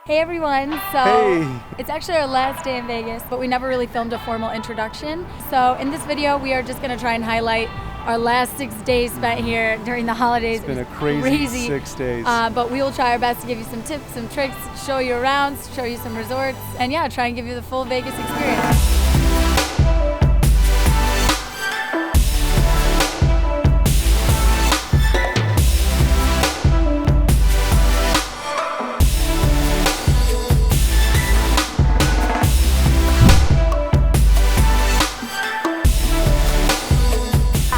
Hey everyone, so Hey. It's actually our last day in Vegas, but we never really filmed a formal introduction. So in this video, we are just gonna try and highlight our last 6 days spent here during the holidays. It's been a crazy 6 days. But we will try our best to give you some tips, some tricks, show you around, show you some resorts, and yeah, try and give you the full Vegas experience.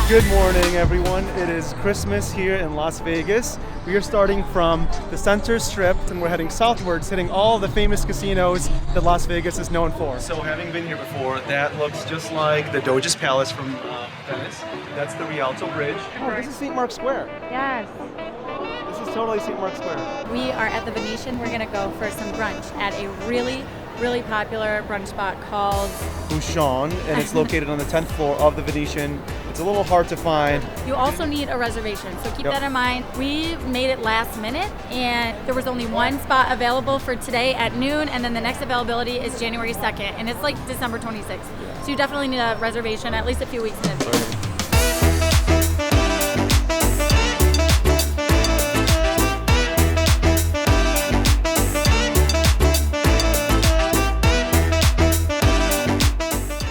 Good morning, everyone. It is Christmas here in Las Vegas. We are starting from the center strip and we're heading southwards, hitting all the famous casinos that Las Vegas is known for. So having been here before, that looks just like the Doge's Palace from Venice. That's the Rialto Bridge. Oh, this is St. Mark's Square. Yes. This is totally St. Mark's Square. We are at the Venetian. We're gonna go for some brunch at a really popular brunch spot called Bouchon, and it's located on the 10th floor of the Venetian. It's a little hard to find. You also need a reservation, so keep that in mind. We made it last minute, and there was only one spot available for today at noon, and then the next availability is January 2nd, and it's like December 26th. So you definitely need a reservation at least a few weeks in advance.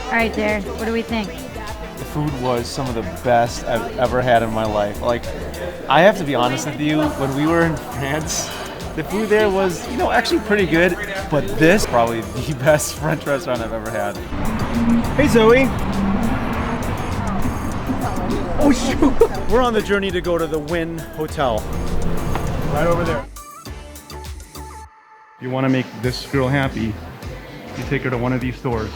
All right, there. What do we think? The food was some of the best I've ever had in my life. Like, I have to be honest with you, when we were in France, the food there was, actually pretty good, but this probably the best French restaurant I've ever had. Hey Zoe. Oh shoot. We're on the journey to go to the Wynn Hotel. Right over there. You want to make this girl happy, you take her to one of these stores.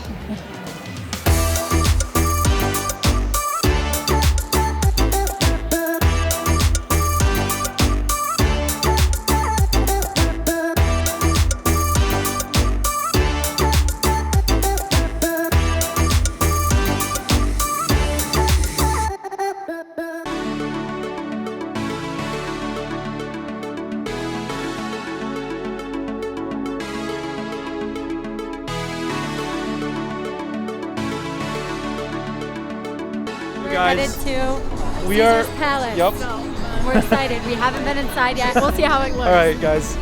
We're headed to Caesar's Palace. Yep. So we're excited. We haven't been inside yet. We'll see how it looks. All right, guys.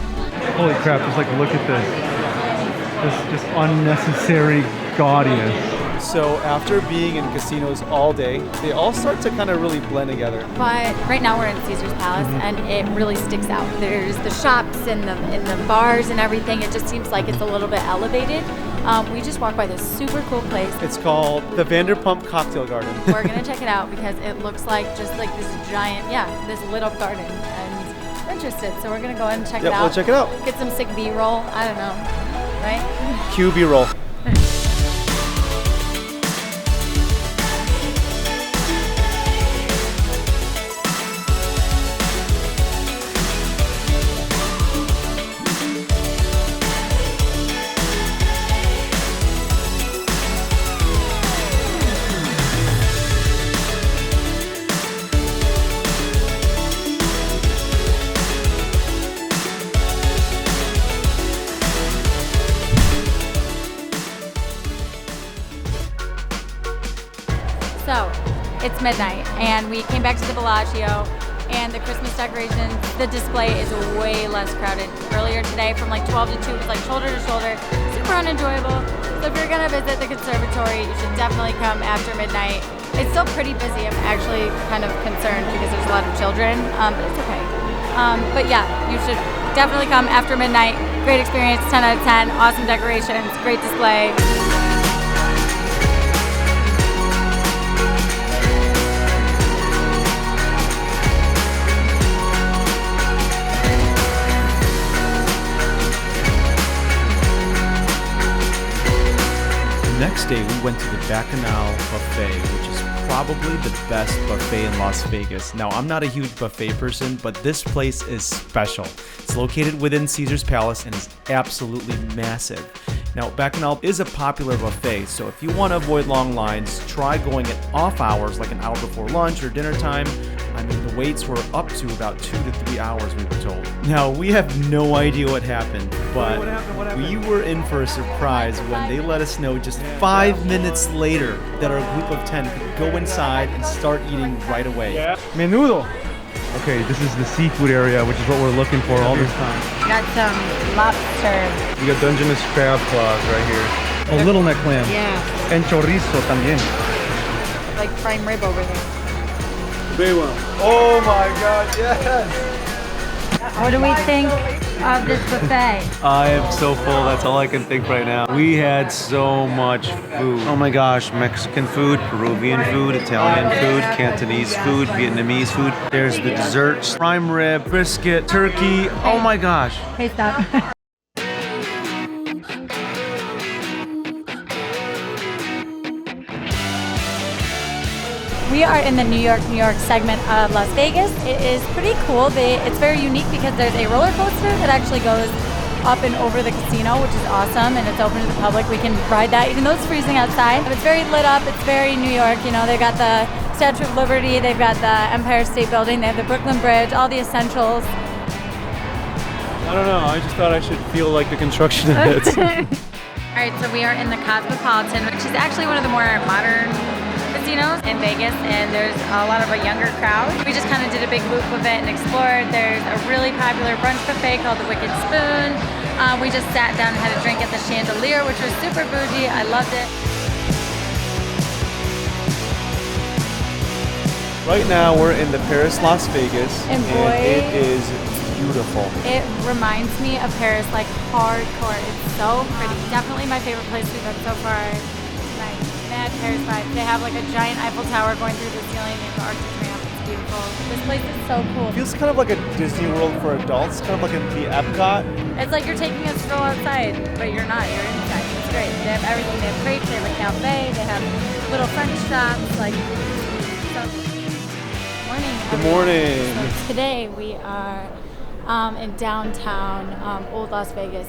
Holy crap, just like look at this just unnecessary gaudiness. So after being in casinos all day, they all start to kind of really blend together. But right now we're in Caesar's Palace, and it really sticks out. There's the shops and the bars and everything. It just seems like it's a little bit elevated. We just walked by this super cool place. It's called the Vanderpump Cocktail Garden. We're gonna check it out because it looks like just like this giant, this lit up garden, and we're interested. So we're gonna go ahead and check it out. We'll check it out. Get some sick B-roll. I don't know, right? QB roll. So, it's midnight, and we came back to the Bellagio, and the Christmas decorations, the display is way less crowded. Earlier today, from like 12 to 2, it was like shoulder to shoulder, super unenjoyable. So if you're gonna visit the conservatory, you should definitely come after midnight. It's still pretty busy. I'm actually kind of concerned because there's a lot of children, but it's okay. But yeah, you should definitely come after midnight. Great experience, 10 out of 10, awesome decorations, great display. Next day, we went to the Bacchanal Buffet, which is probably the best buffet in Las Vegas. Now, I'm not a huge buffet person, but this place is special. It's located within Caesar's Palace and is absolutely massive. Now, Bacchanal is a popular buffet, so if you want to avoid long lines, try going at off hours, like an hour before lunch or dinner time, I mean, the waits were up to about 2 to 3 hours, we were told. Now, we have no idea what happened, but What happened? we were in for a surprise when they let us know just 5 minutes later that our group of 10 could go inside and start eating right away. Menudo. Okay, this is the seafood area, which is what we're looking for all this time. Got some lobster. We got Dungeness crab claws right here. Oh, little neck clam. Yeah. And chorizo también. Like prime rib over there. Very well. Oh my God, yes. What do we think of this buffet? I am so full, that's all I can think right now. We had so much food. Oh my gosh, Mexican food, Peruvian food, Italian food, Cantonese food, Vietnamese food. There's the desserts, prime rib, brisket, turkey. Oh my gosh. Hey, stop. We are in the New York segment of Las Vegas. It is pretty cool. It's very unique because there's a roller coaster that actually goes up and over the casino, which is awesome, and it's open to the public. We can ride that even though it's freezing outside. But it's very lit up. It's very New York. You know, they've got the Statue of Liberty, they've got the Empire State Building, they have the Brooklyn Bridge, all the essentials. I don't know, I just thought I should feel like the construction of it. All right, so we are in the Cosmopolitan, which is actually one of the more modern casinos in Vegas, and there's a lot of a younger crowd. We just kind of did a big loop of it and explored. There's a really popular brunch buffet called the Wicked Spoon. We just sat down and had a drink at the Chandelier, which was super bougie. I loved it. Right now we're in the Paris, Las Vegas, And boy, it is beautiful. it reminds me of Paris, like hardcore. It's so pretty. Definitely my favorite place we've been so far. Like mad Paris vibe. They have like a giant Eiffel Tower going through the ceiling. They have the Arc de Triomphe. It's beautiful. This place is so cool. It feels kind of like a Disney World for adults, kind of like the Epcot. It's like you're taking a stroll outside, but you're not. You're inside. It's great. They have everything. They have crepes. They have a cafe. They have little French shops. Like, so. Morning. Good everyone. morning. So today we are in downtown Old Las Vegas,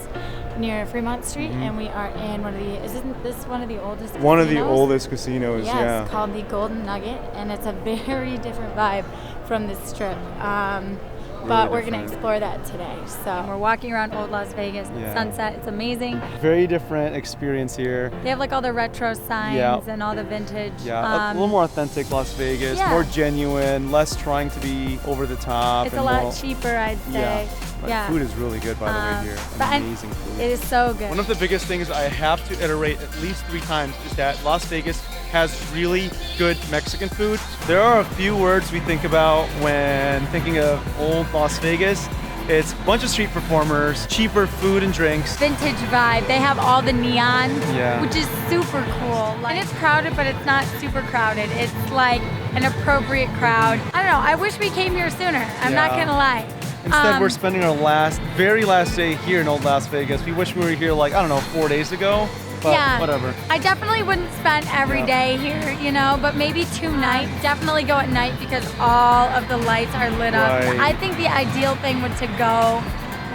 near Fremont Street, and we are in isn't this one of the oldest One of the casinos? oldest casinos, Yes, yeah. called the Golden Nugget, and it's a very different vibe from this strip. But we're going to different. explore that today. So we're walking around Old Las Vegas, Yeah. sunset, it's amazing. Very different experience here. They have like all the retro signs Yeah. and all the vintage. Yeah, a little more authentic Las Vegas, yeah. more genuine, less trying to be over the top. It's and a lot more- cheaper, I'd say. Yeah. Food is really good, by the way, here. but Amazing food. It is so good. One of the biggest things I have to iterate at least 3 times is that Las Vegas has really good Mexican food. There are a few words we think about when thinking of old Las Vegas. It's a bunch of street performers, cheaper food and drinks. Vintage vibe. They have all the neon, Yeah. which is super cool. And it's crowded, but it's not super crowded. It's like an appropriate crowd. I don't know. I wish we came here sooner. I'm not Yeah. gonna lie. Instead, we're spending our very last day here in Old Las Vegas. We wish we were here like, I don't know, 4 days ago, but yeah, whatever. I definitely wouldn't spend every day here, you know, but maybe 2 nights. Definitely go at night because all of the lights are lit up. Right. I think the ideal thing would to go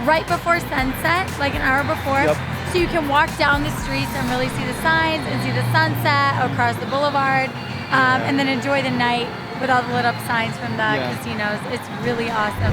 right before sunset, like an hour before, Yep. so you can walk down the streets and really see the signs and see the sunset across the boulevard, and then enjoy the night with all the lit up signs from the casinos. It's really awesome.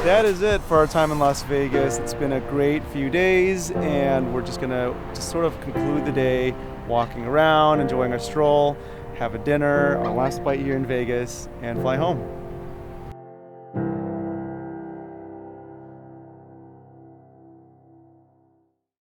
That is it for our time in Las Vegas. It's been a great few days, and we're just gonna sort of conclude the day walking around, enjoying our stroll, have a dinner, our last bite here in Vegas, and fly home.